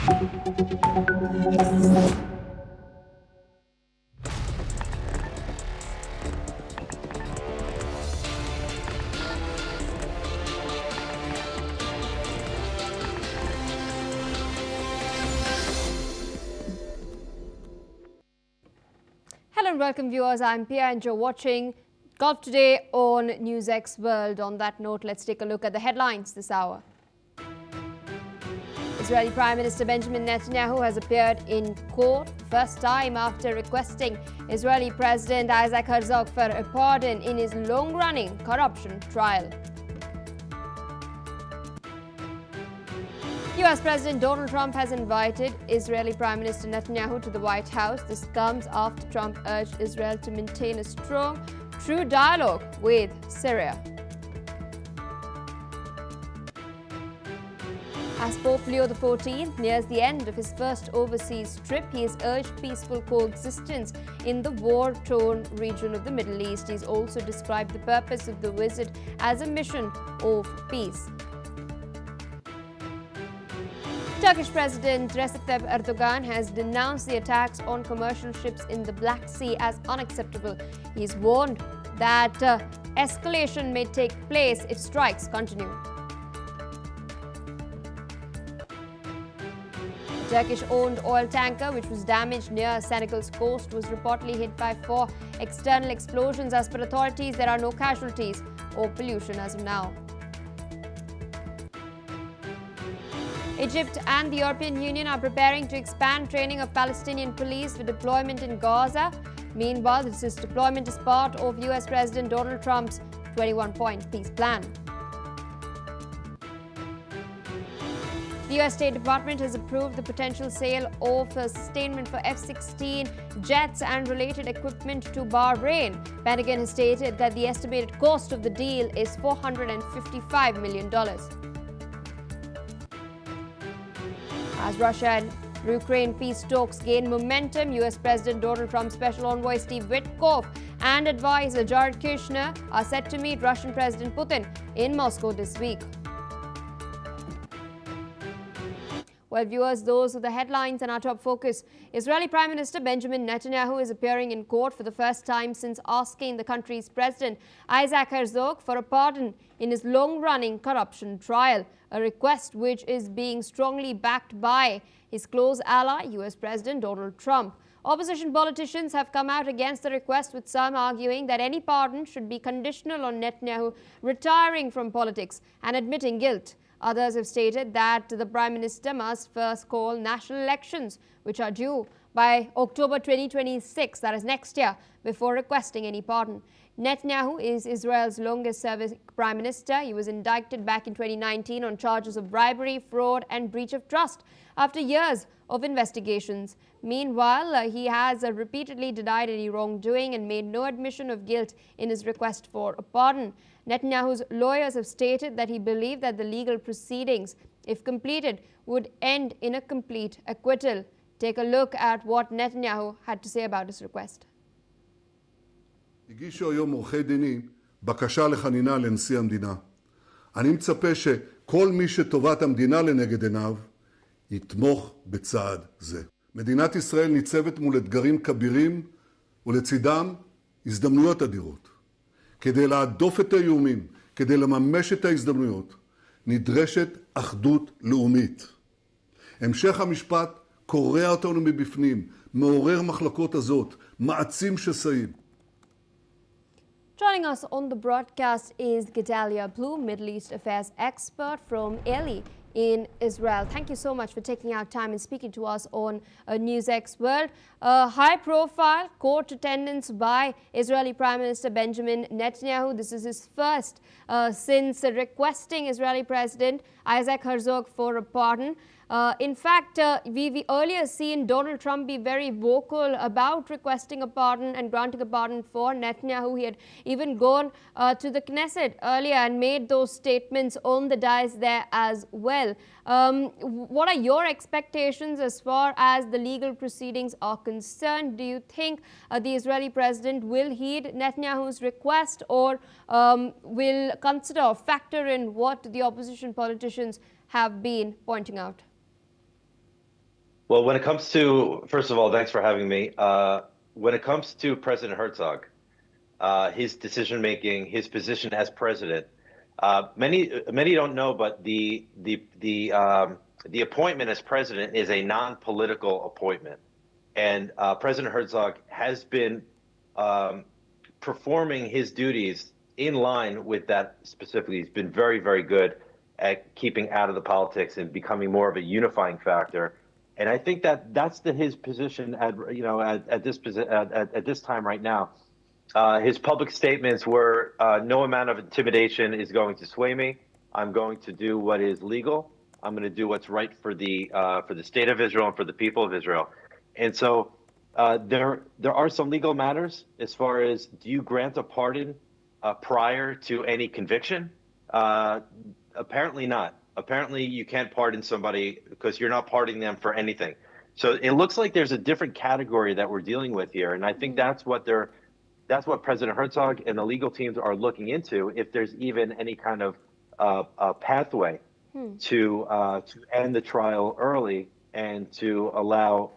Hello and welcome viewers, I'm Pia and you're watching Golf Today on NewsX World. On that note, let's take a look at the headlines this hour. Israeli Prime Minister Benjamin Netanyahu has appeared in court first time after requesting Israeli President Isaac Herzog for a pardon in his long-running corruption trial. US President Donald Trump has invited Israeli Prime Minister Netanyahu to the White House. This comes after Trump urged Israel to maintain a strong, true dialogue with Syria. As Pope Leo XIV nears the end of his first overseas trip, he has urged peaceful coexistence in the war-torn region of the Middle East. He's also described the purpose of the visit as a mission of peace. Turkish President Recep Tayyip Erdogan has denounced the attacks on commercial ships in the Black Sea as unacceptable. He's warned that escalation may take place if strikes continue. A Turkish-owned oil tanker which was damaged near Senegal's coast was reportedly hit by 4 external explosions. As per authorities, there are no casualties or pollution as of now. Egypt and the European Union are preparing to expand training of Palestinian police for deployment in Gaza. Meanwhile, this deployment is part of US President Donald Trump's 21-point peace plan. The US State Department has approved the potential sale of sustainment for F-16 jets and related equipment to Bahrain. Pentagon has stated that the estimated cost of the deal is $455 million. As Russia and Ukraine peace talks gain momentum, US President Donald Trump's special envoy Steve Witkoff and advisor Jared Kushner are set to meet Russian President Putin in Moscow this week. Well, viewers, those are the headlines and our top focus. Israeli Prime Minister Benjamin Netanyahu is appearing in court for the first time since asking the country's president, Isaac Herzog, for a pardon in his long-running corruption trial, a request which is being strongly backed by his close ally, US President Donald Trump. Opposition politicians have come out against the request, with some arguing that any pardon should be conditional on Netanyahu retiring from politics and admitting guilt. Others have stated that the Prime Minister must first call national elections, which are due by October 2026, that is next year, before requesting any pardon. Netanyahu is Israel's longest-serving Prime Minister. He was indicted back in 2019 on charges of bribery, fraud and breach of trust after years of investigations. Meanwhile, he has repeatedly denied any wrongdoing and made no admission of guilt in his request for a pardon. Netanyahu's lawyers have stated that he believed that the legal proceedings, if completed, would end in a complete acquittal. Take a look at what Netanyahu had to say about his request. הגישו היום עורכי דיני בקשה לחנינה לנשיא המדינה. אני מצפה שכל מי שטובת המדינה לנגד עיניו יתמוך בצעד זה. מדינת ישראל ניצבת מול אתגרים כבירים ולצידם הזדמנויות אדירות. כדי להדוף את האיומים, כדי לממש את ההזדמנויות, נדרשת אחדות לאומית. המשך המשפט קורע אותנו מבפנים, מעורר מחלקות הזאת, מעצים שסעים. Joining us on the broadcast is Gedalia Blum, Middle East Affairs expert from Eli in Israel. Thank you so much for taking out time and speaking to us on NewsX World. High-profile court attendance by Israeli Prime Minister Benjamin Netanyahu. This is his first since requesting Israeli President Isaac Herzog for a pardon. In fact, we've earlier seen Donald Trump be very vocal about requesting a pardon and granting a pardon for Netanyahu. He had even gone to the Knesset earlier and made those statements on the dais there as well. What are your expectations as far as the legal proceedings are concerned? Do you think the Israeli president will heed Netanyahu's request, or will consider or factor in what the opposition politicians have been pointing out? Well, when it comes to, first of all, thanks for having me. When it comes to President Herzog, his decision making, his position as president, many don't know, but the appointment as president is a non-political appointment, and President Herzog has been performing his duties in line with that specifically. He's been very, very good at keeping out of the politics and becoming more of a unifying factor. And I think that that's his position at this time right now. His public statements were no amount of intimidation is going to sway me. I'm going to do what is legal. I'm going to do what's right for the state of Israel and for the people of Israel. And so there are some legal matters as far as, do you grant a pardon prior to any conviction? Apparently not. Apparently you can't pardon somebody because you're not pardoning them for anything. So it looks like there's a different category that we're dealing with here, and I think that's what President Herzog and the legal teams are looking into, if there's even any kind of pathway to end the trial early and to allow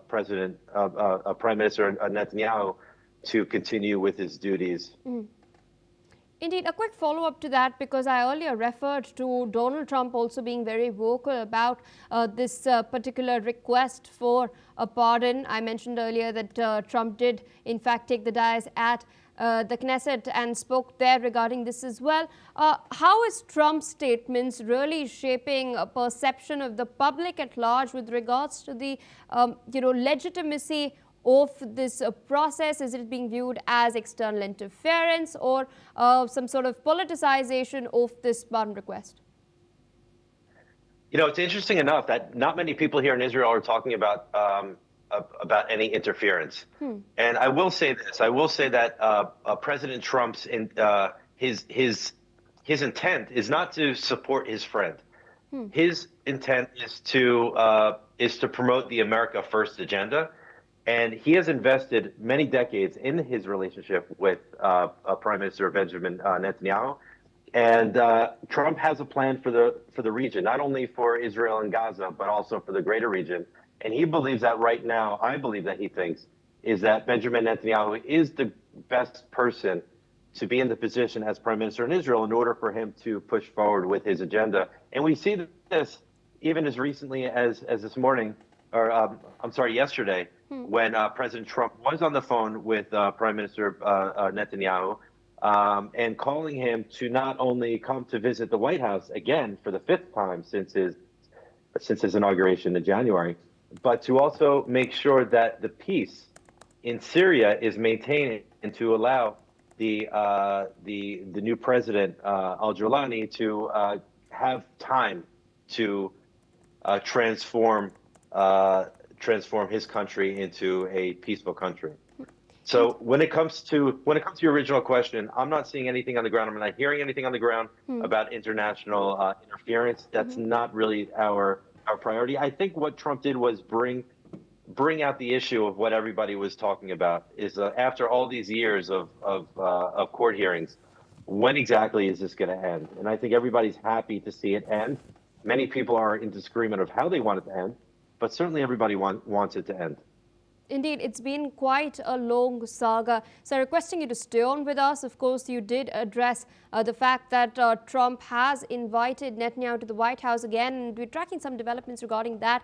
Prime Minister Netanyahu to continue with his duties. Indeed, a quick follow-up to that, because I earlier referred to Donald Trump also being very vocal about this particular request for a pardon. I mentioned earlier that Trump did, in fact, take the dais at the Knesset and spoke there regarding this as well. How is Trump's statements really shaping a perception of the public at large with regards to the legitimacy of this process? Is it being viewed as external interference or some sort of politicization of this pardon request? It's interesting enough that not many people here in Israel are talking about any interference. And I will say this: I will say that President Trump's his intent is not to support his friend. His intent is to promote the America First agenda. And he has invested many decades in his relationship with Prime Minister Benjamin Netanyahu. And Trump has a plan for the region, not only for Israel and Gaza, but also for the greater region. And he believes that right now, I believe that he thinks, is that Benjamin Netanyahu is the best person to be in the position as Prime Minister in Israel in order for him to push forward with his agenda. And we see this even as recently as this morning, or yesterday, when President Trump was on the phone with Prime Minister Netanyahu and calling him to not only come to visit the White House again for the 5th time since his inauguration in January, but to also make sure that the peace in Syria is maintained and to allow the new president al-Jolani to have time to transform his country into a peaceful country. So when it comes to your original question, I'm not seeing anything on the ground. I'm not hearing anything on the ground about international interference. That's not really our priority. I think what Trump did was bring out the issue of what everybody was talking about, is after all these years of court hearings, when exactly is this going to end? And I think everybody's happy to see it end. Many people are in disagreement of how they want it to end, but certainly everybody wants it to end. Indeed, it's been quite a long saga. So requesting you to stay on with us. Of course, you did address the fact that Trump has invited Netanyahu to the White House again, and we're tracking some developments regarding that.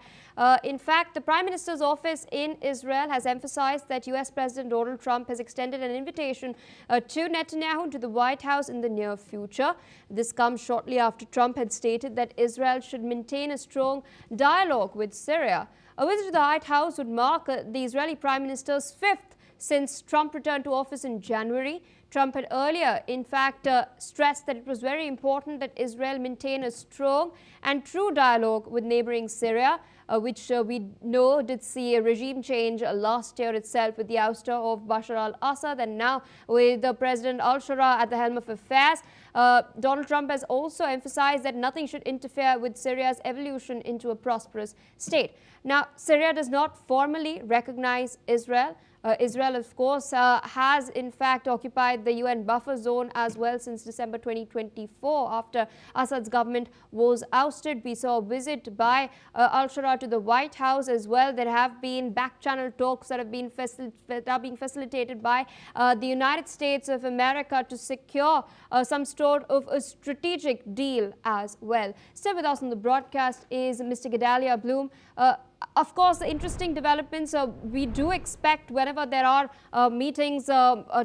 In fact, the Prime Minister's office in Israel has emphasized that US President Donald Trump has extended an invitation to Netanyahu to the White House in the near future. This comes shortly after Trump had stated that Israel should maintain a strong dialogue with Syria. A visit to the White House would mark the Israeli Prime Minister's 5th since Trump returned to office in January. Trump had earlier, in fact, stressed that it was very important that Israel maintain a strong and true dialogue with neighboring Syria, which we know did see a regime change last year itself with the ouster of Bashar al-Assad, and now with President al-Shara at the helm of affairs. Donald Trump has also emphasized that nothing should interfere with Syria's evolution into a prosperous state. Now, Syria does not formally recognize Israel. Israel, of course, has in fact occupied the UN buffer zone as well since December 2024 after Assad's government was ousted. We saw a visit by al-Shara to the White House as well. There have been back-channel talks that are being facilitated by the United States of America to secure some sort of a strategic deal as well. Still with us on the broadcast is Mr. Gedalia Bloom. Of course, the interesting developments, we do expect whenever there are meetings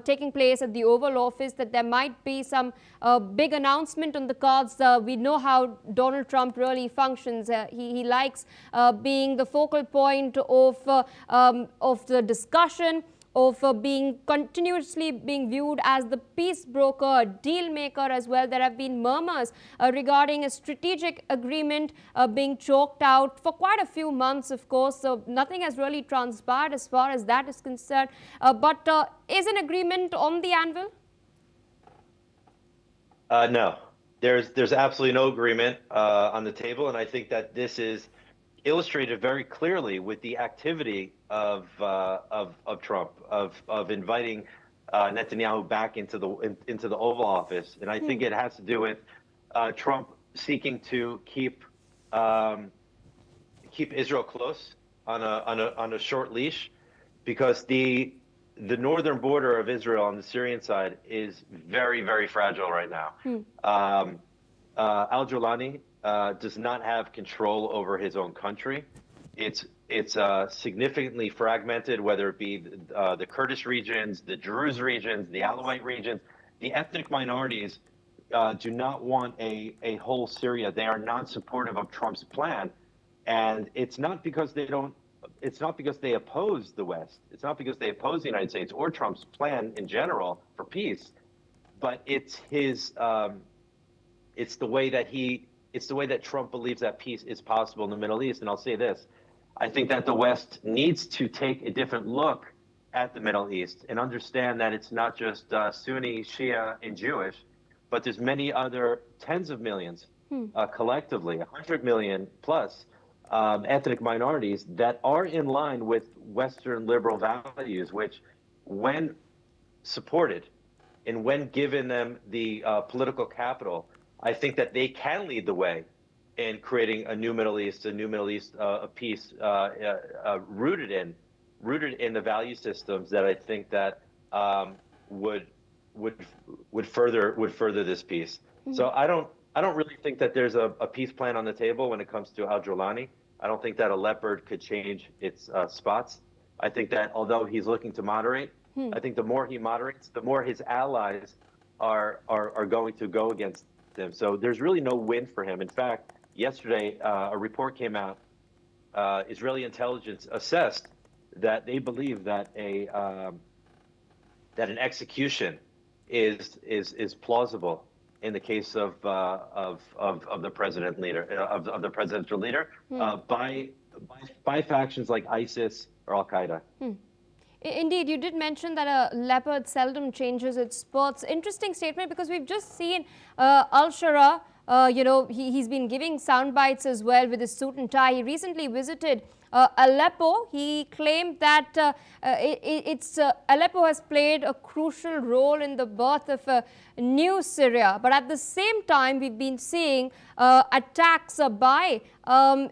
taking place at the Oval Office that there might be some big announcement on the cards. We know how Donald Trump really functions. He likes being the focal point of the discussion, of being continuously being viewed as the peace broker, deal maker as well. There have been murmurs regarding a strategic agreement being chalked out for quite a few months, of course. So nothing has really transpired as far as that is concerned. But is an agreement on the anvil? No, there's absolutely no agreement on the table, and I think that this is illustrated very clearly with the activity of Trump, of inviting Netanyahu back into the Oval Office, and I think it has to do with Trump seeking to keep Israel close on a short leash, because the northern border of Israel on the Syrian side is very, very fragile right now. Al-Jolani does not have control over his own country. It's significantly fragmented, whether it be the Kurdish regions, the Druze regions, the Alawite regions. The ethnic minorities do not want a whole Syria. They are not supportive of Trump's plan, and it's not because they don't. It's not because they oppose the West. It's not because they oppose the United States or Trump's plan in general for peace, but it's his. It's the way that Trump believes that peace is possible in the Middle East. And I'll say this: I think that the West needs to take a different look at the Middle East and understand that it's not just Sunni, Shia, and Jewish, but there's many other tens of millions collectively, 100 million plus ethnic minorities that are in line with Western liberal values, which, when supported and when given them the political capital, I think that they can lead the way in creating a new Middle East of peace rooted in the value systems that I think that would further this peace. So I don't really think that there's a peace plan on the table when it comes to Al-Jolani. I don't think that a leopard could change its spots. I think that although he's looking to moderate, I think the more he moderates, the more his allies are going to go against him. So there's really no win for him. In fact, yesterday a report came out. Israeli intelligence assessed that they believe that an execution is plausible in the case of the presidential leader by factions like ISIS or Al Qaeda. Indeed, you did mention that a leopard seldom changes its spots. Interesting statement, because we've just seen al-Shara, he's been giving sound bites as well with his suit and tie. He recently visited Aleppo. He claimed that Aleppo has played a crucial role in the birth of a new Syria. But at the same time, we've been seeing attacks by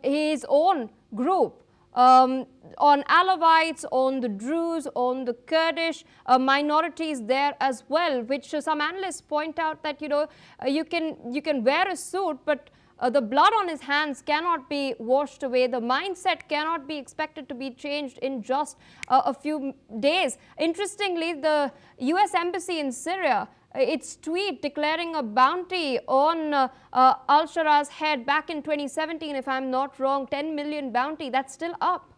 his own group. On Alawites, on the Druze, on the Kurdish minorities there as well, which some analysts point out that you can wear a suit, but the blood on his hands cannot be washed away. The mindset cannot be expected to be changed in just a few days. Interestingly, the US Embassy in Syria, its tweet declaring a bounty on al-Shara's head back in 2017, if I'm not wrong, 10 million bounty, that's still up.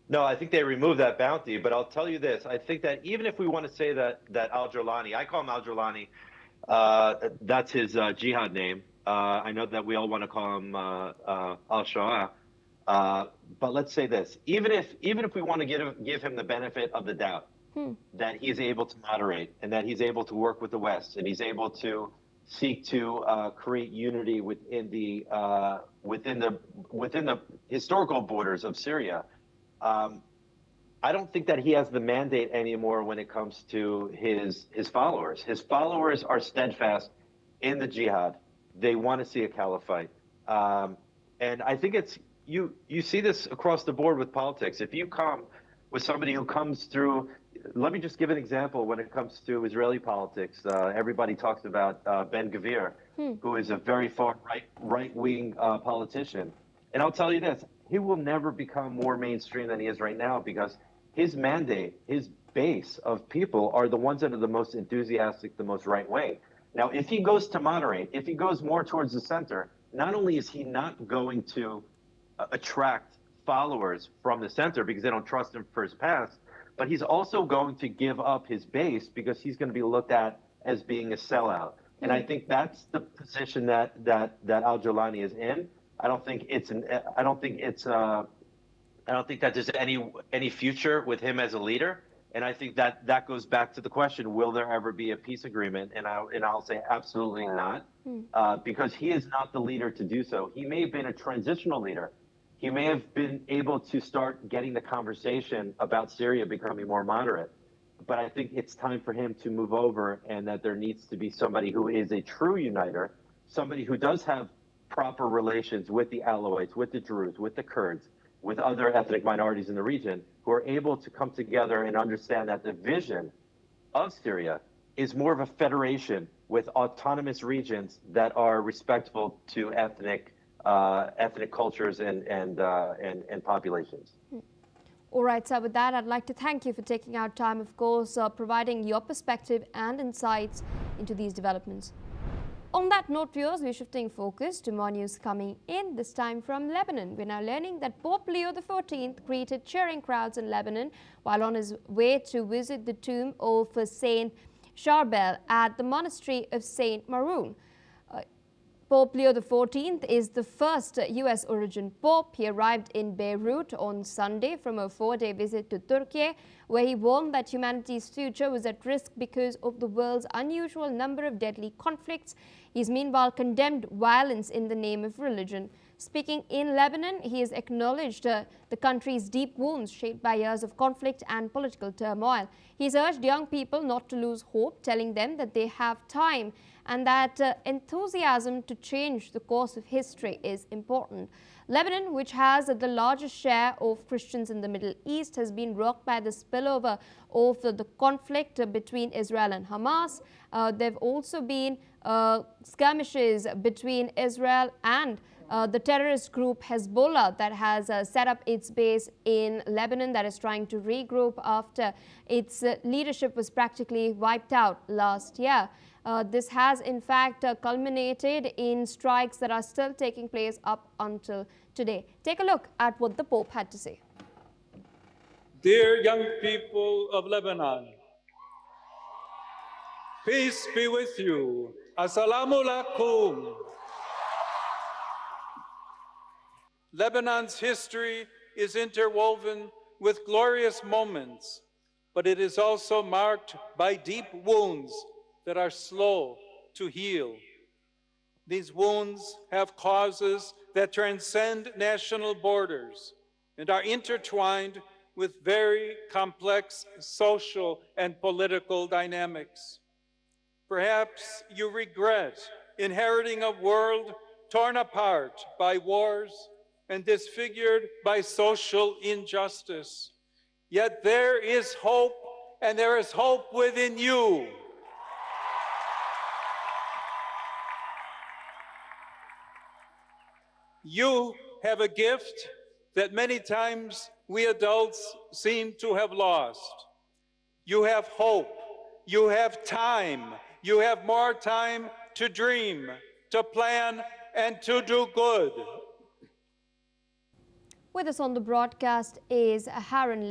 No, I think they removed that bounty, but I'll tell you this. I think that even if we want to say that Al-Jolani, I call him Al-Jolani, that's his jihad name. I know that we all want to call him Al-Shara, but let's say this. Even if we want to give him the benefit of the doubt, that he's able to moderate and that he's able to work with the West and he's able to seek to create unity within the historical borders of Syria. I don't think that he has the mandate anymore when it comes to his followers. His followers are steadfast in the jihad. They want to see a caliphate, and I think it's you. You see this across the board with politics. If you come with somebody who comes through, let me just give an example. When it comes to Israeli politics, everybody talks about Ben Gvir, who is a very far right wing politician, and I'll tell you this: he will never become more mainstream than he is right now because his mandate, his base of people are the ones that are the most enthusiastic, the most right wing. Now, if he goes to moderate, if he goes more towards the center, not only is he not going to attract followers from the center because they don't trust him for his past, but he's also going to give up his base because he's going to be looked at as being a sellout. And I think that's the position that Al-Jolani is in. I don't think that there's any future with him as a leader. And I think that goes back to the question: will there ever be a peace agreement? And I'll say absolutely not, because he is not the leader to do so. He may have been a transitional leader. He may have been able to start getting the conversation about Syria becoming more moderate. But I think it's time for him to move over, and that there needs to be somebody who is a true uniter, somebody who does have proper relations with the Alawites, with the Druze, with the Kurds, with other ethnic minorities in the region, who are able to come together and understand that the vision of Syria is more of a federation with autonomous regions that are respectful to ethnic cultures and populations. All right, so with that, I'd like to thank you for taking out time, of course, providing your perspective and insights into these developments. On that note, viewers, we're shifting focus to more news coming in, this time from Lebanon. We're now learning that Pope Leo XIV greeted cheering crowds in Lebanon while on his way to visit the tomb of Saint Charbel at the monastery of Saint Maroon. Pope Leo XIV is the first U.S. origin pope. He arrived in Beirut on Sunday from a 4-day visit to Turkey, where he warned that humanity's future was at risk because of the world's unusual number of deadly conflicts. He's meanwhile condemned violence in the name of religion. Speaking in Lebanon, he has acknowledged the country's deep wounds shaped by years of conflict and political turmoil. He's urged young people not to lose hope, telling them that they have time and that enthusiasm to change the course of history is important. Lebanon, which has the largest share of Christians in the Middle East, has been rocked by the spillover of the conflict between Israel and Hamas. There have also been skirmishes between Israel and the terrorist group Hezbollah that has set up its base in Lebanon, that is trying to regroup after its leadership was practically wiped out last year. This has in fact culminated in strikes that are still taking place up until today. Take a look at what the Pope had to say. Dear young people of Lebanon, peace be with you. Assalamu alaikum. Lebanon's history is interwoven with glorious moments, but it is also marked by deep wounds that are slow to heal. These wounds have causes that transcend national borders and are intertwined with very complex social and political dynamics. Perhaps you regret inheriting a world torn apart by wars and disfigured by social injustice. Yet there is hope, and there is hope within you. You have a gift that many times we adults seem to have lost. You have hope, you have time, you have more time to dream, to plan, and to do good. With us on the broadcast is Haran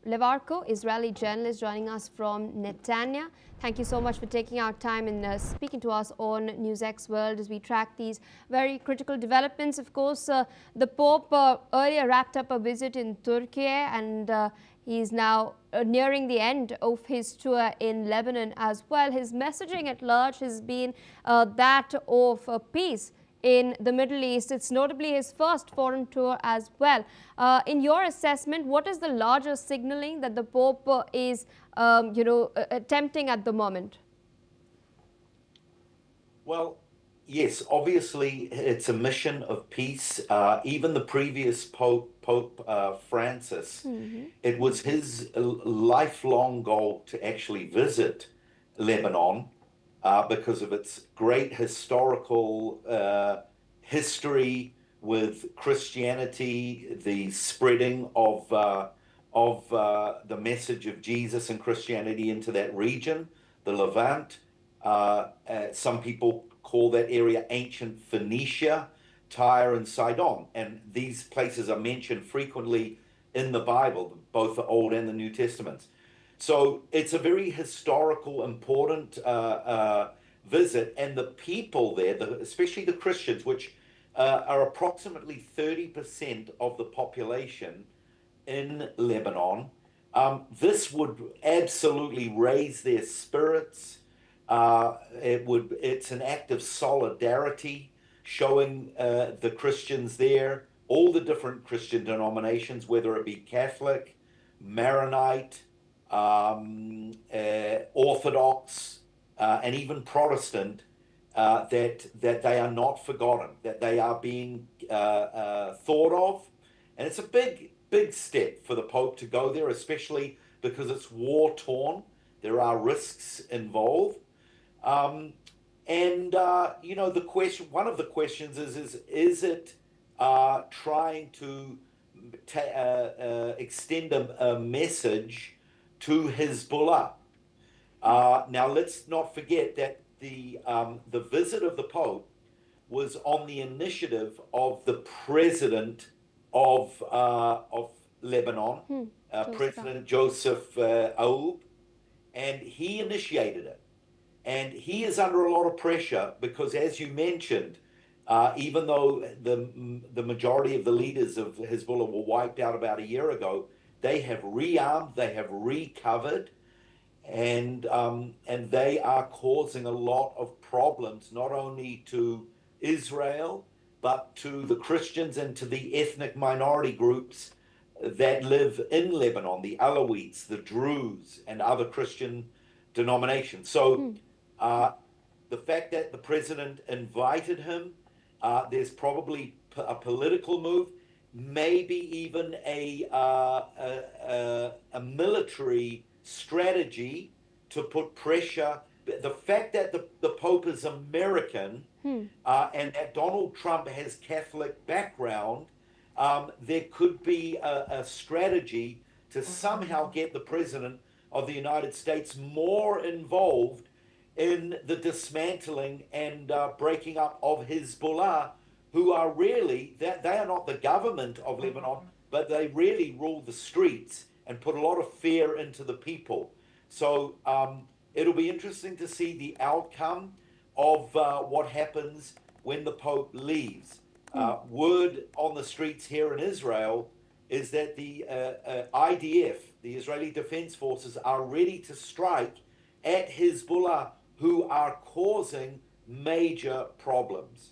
Levarko, Israeli journalist, joining us from Netanya. Thank you so much for taking our time and speaking to us on NewsX World as we track these very critical developments. Of course, the Pope earlier wrapped up a visit in Turkey, and he's now nearing the end of his tour in Lebanon as well. His messaging at large has been that of peace in the Middle East. It's notably his first foreign tour as well. In your assessment, what is the larger signaling that the Pope is, attempting at the moment? Well, yes, obviously it's a mission of peace. Even the previous Pope Francis, it was his lifelong goal to actually visit Lebanon because of its great historical history with Christianity, the spreading of the message of Jesus and Christianity into that region, the Levant. Some people call that area ancient Phoenicia, Tyre, and Sidon. And these places are mentioned frequently in the Bible, both the Old and the New Testaments. So it's a very historical, important visit. And the people there, especially the Christians, which are approximately 30% of the population in Lebanon, this would absolutely raise their spirits. It's an act of solidarity, showing the Christians there, all the different Christian denominations, whether it be Catholic, Maronite, Orthodox, and even Protestant, that they are not forgotten, that they are being thought of. And it's a big step for the Pope to go there, especially because it's war-torn. There are risks involved. The question, one of the questions is it trying to extend a message to Hezbollah? Now, let's not forget that the visit of the Pope was on the initiative of the president of Lebanon, President Joseph Aoun, and he initiated it. And he is under a lot of pressure because, as you mentioned, even though the majority of the leaders of Hezbollah were wiped out about a year ago, they have rearmed, they have recovered, and they are causing a lot of problems, not only to Israel, but to the Christians and to the ethnic minority groups that live in Lebanon, the Alawites, the Druze, and other Christian denominations. So the fact that the president invited him, there's probably a political move, maybe even a military strategy to put pressure. The fact that the Pope is American and that Donald Trump has Catholic background, there could be a strategy to somehow get the president of the United States more involved in the dismantling and breaking up of Hezbollah, who are really, they are not the government of Lebanon, but they really rule the streets and put a lot of fear into the people. So it'll be interesting to see the outcome of what happens when the Pope leaves. Word on the streets here in Israel is that the IDF, the Israeli Defense Forces, are ready to strike at Hezbollah, who are causing major problems.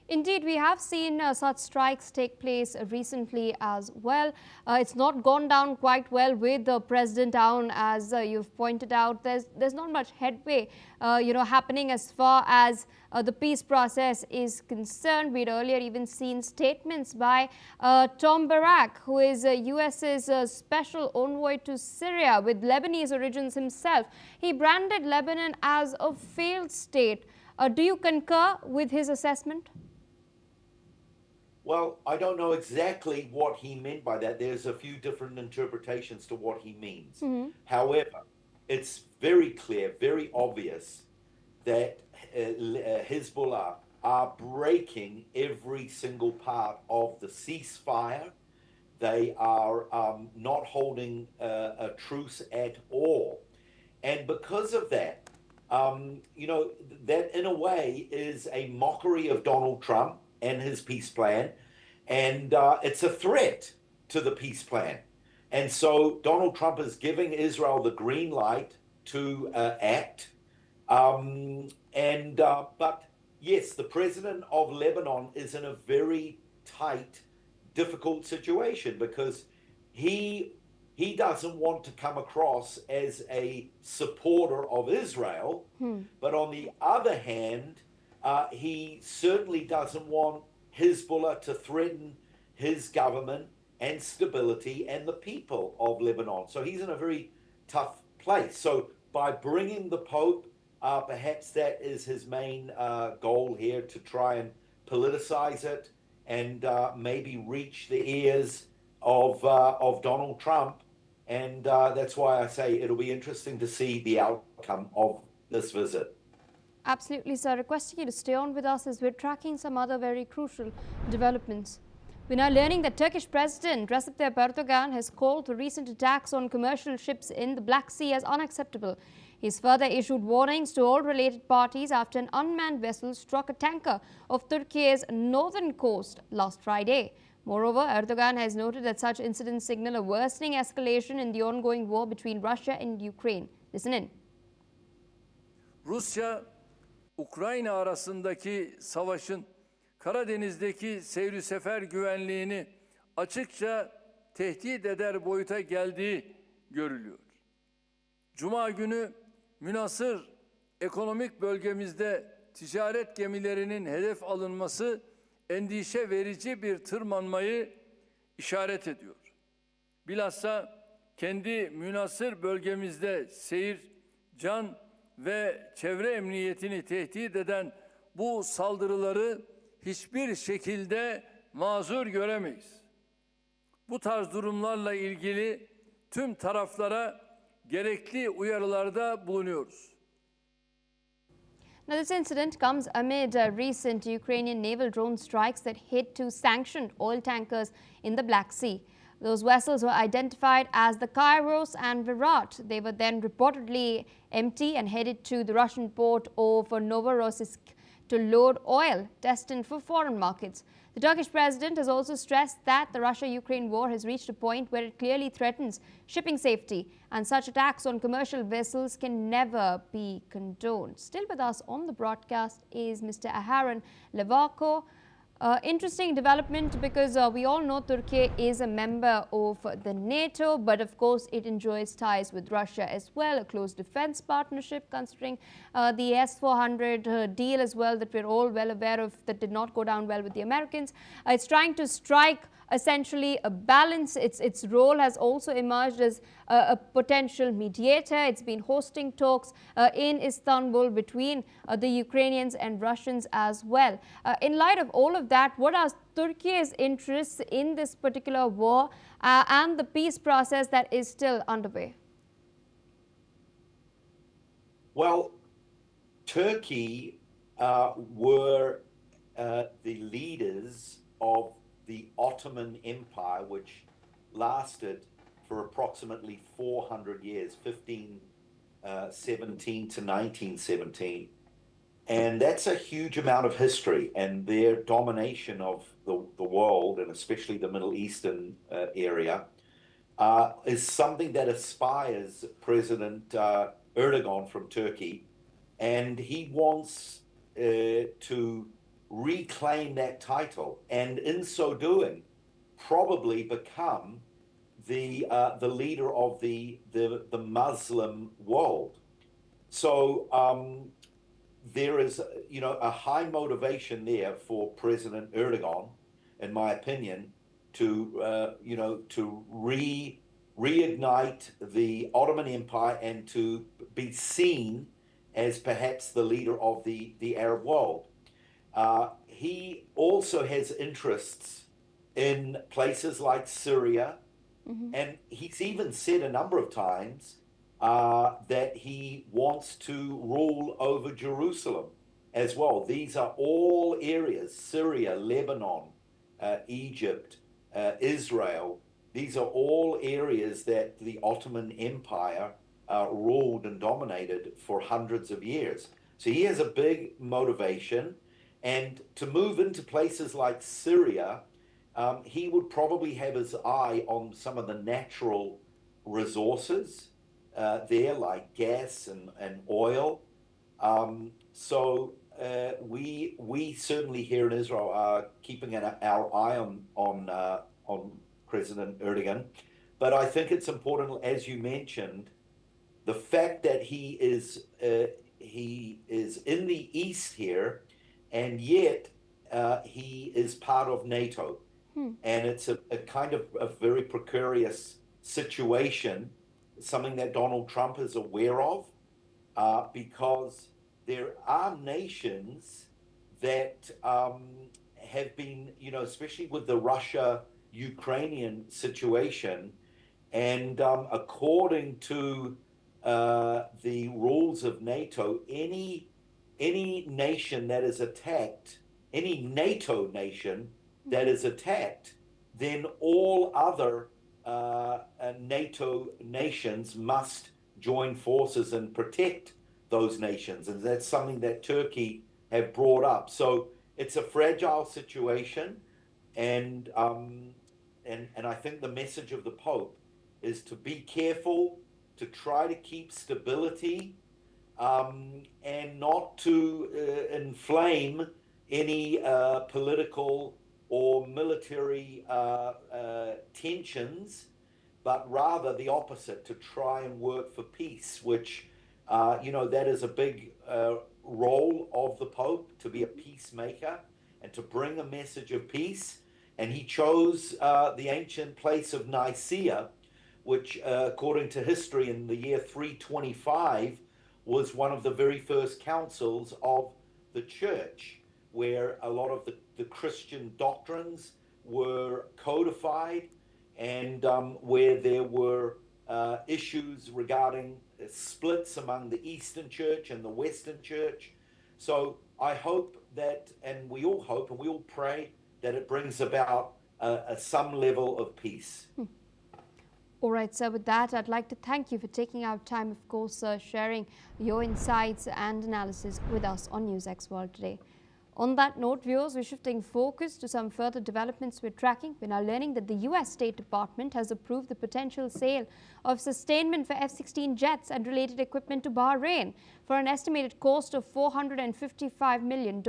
Indeed, we have seen such strikes take place recently as well. It's not gone down quite well with President Aoun, as you've pointed out. There's not much headway, happening as far as the peace process is concerned. We'd earlier even seen statements by Tom Barak, who is US's special envoy to Syria with Lebanese origins himself. He branded Lebanon as a failed state. Do you concur with his assessment? Well, I don't know exactly what he meant by that. There's a few different interpretations to what he means. However, it's very clear, very obvious that Hezbollah are breaking every single part of the ceasefire. They are not holding a truce at all. And because of that, that in a way is a mockery of Donald Trump and his peace plan, and it's a threat to the peace plan. And so Donald Trump is giving Israel the green light to act, but yes, the president of Lebanon is in a very tight, difficult situation because he doesn't want to come across as a supporter of Israel, but on the other hand, he certainly doesn't want Hezbollah to threaten his government and stability and the people of Lebanon. So he's in a very tough place. So by bringing the Pope, perhaps that is his main goal here, to try and politicize it and maybe reach the ears of Donald Trump. And that's why I say it'll be interesting to see the outcome of this visit. Absolutely, sir. Requesting you to stay on with us as we're tracking some other very crucial developments. We're now learning that Turkish President Recep Tayyip Erdogan has called the recent attacks on commercial ships in the Black Sea as unacceptable. He's further issued warnings to all related parties after an unmanned vessel struck a tanker off Turkey's northern coast last Friday. Moreover, Erdogan has noted that such incidents signal a worsening escalation in the ongoing war between Russia and Ukraine. Listen in. Rusya, Ukrayna arasındaki savaşın Karadeniz'deki seyri sefer güvenliğini açıkça tehdit eder boyuta geldiği görülüyor. Cuma günü münhasır ekonomik bölgemizde ticaret gemilerinin hedef alınması endişe verici bir tırmanmayı işaret ediyor. Bilhassa kendi münhasır bölgemizde seyir, can ve çevre emniyetini tehdit eden bu saldırıları hiçbir şekilde mazur göremeyiz. Bu tarz durumlarla ilgili tüm taraflara gerekli uyarılarda bulunuyoruz. Now, this incident comes amid recent Ukrainian naval drone strikes that hit two sanctioned oil tankers in the Black Sea. Those vessels were identified as the Kairos and Virat. They were then reportedly empty and headed to the Russian port of Novorossiysk to load oil destined for foreign markets. The Turkish president has also stressed that the Russia-Ukraine war has reached a point where it clearly threatens shipping safety, and such attacks on commercial vessels can never be condoned. Still with us on the broadcast is Mr. Aharon Levako. Interesting development because we all know Turkey is a member of the NATO, but of course it enjoys ties with Russia as well, a close defense partnership considering the S-400 deal as well that we're all well aware of that did not go down well with the Americans. It's trying to strike essentially a balance. Its role has also emerged as a potential mediator. It's been hosting talks in Istanbul between the Ukrainians and Russians as well. In light of all of that, what are Turkey's interests in this particular war and the peace process that is still underway? Well, Turkey were the leaders of the Ottoman Empire, which lasted for approximately 400 years, 1517 to 1917. And that's a huge amount of history, and their domination of the world, and especially the Middle Eastern area, is something that inspires President Erdogan from Turkey, and he wants to reclaim that title, and in so doing, probably become the leader of the Muslim world. So there is, a high motivation there for President Erdogan, in my opinion, to reignite the Ottoman Empire and to be seen as perhaps the leader of the Arab world. He also has interests in places like Syria, and he's even said a number of times that he wants to rule over Jerusalem as well. These are all areas, Syria, Lebanon, Egypt, Israel. These are all areas that the Ottoman Empire ruled and dominated for hundreds of years. So he has a big motivation. And to move into places like Syria, he would probably have his eye on some of the natural resources there, like gas and oil. So we certainly here in Israel are keeping our eye on President Erdogan, but I think it's important, as you mentioned, the fact that he is in the east here, and yet he is part of NATO, and it's a kind of a very precarious situation, something that Donald Trump is aware of, because there are nations that have been, especially with the Russia-Ukrainian situation, and according to the rules of NATO, any nation that is attacked, any NATO nation that is attacked, then all other NATO nations must join forces and protect those nations, and that's something that Turkey have brought up. So it's a fragile situation, and I think the message of the Pope is to be careful, to try to keep stability, and not to inflame any political or military tensions, but rather the opposite, to try and work for peace, which that is a big role of the Pope, to be a peacemaker and to bring a message of peace. And he chose the ancient place of Nicaea, which, according to history, in the year 325, was one of the very first councils of the church, where a lot of the Christian doctrines were codified, and where there were issues regarding splits among the Eastern Church and the Western Church. So I hope that, and we all hope and we all pray, that it brings about some level of peace. All right, sir, with that, I'd like to thank you for taking out time, of course, sharing your insights and analysis with us on NewsX World today. On that note, viewers, we're shifting focus to some further developments we're tracking. We're now learning that the US State Department has approved the potential sale of sustainment for F-16 jets and related equipment to Bahrain for an estimated cost of $455 million.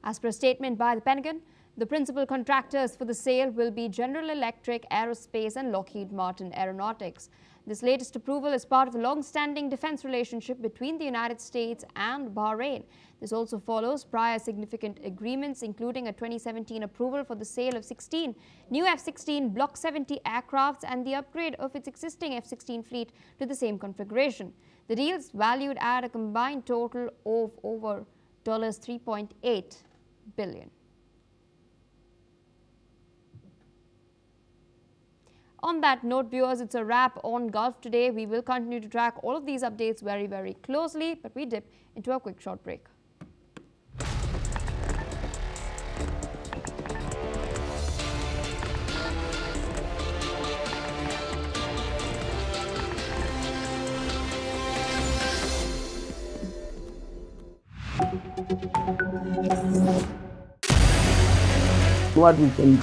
As per a statement by the Pentagon, the principal contractors for the sale will be General Electric, Aerospace and Lockheed Martin Aeronautics. This latest approval is part of a long-standing defense relationship between the United States and Bahrain. This also follows prior significant agreements, including a 2017 approval for the sale of 16 new F-16 Block 70 aircrafts and the upgrade of its existing F-16 fleet to the same configuration. The deal is valued at a combined total of over $3.8 billion. On that note, viewers, it's a wrap on Gulf today. We will continue to track all of these updates very, very closely, but we dip into a quick short break. What we can do.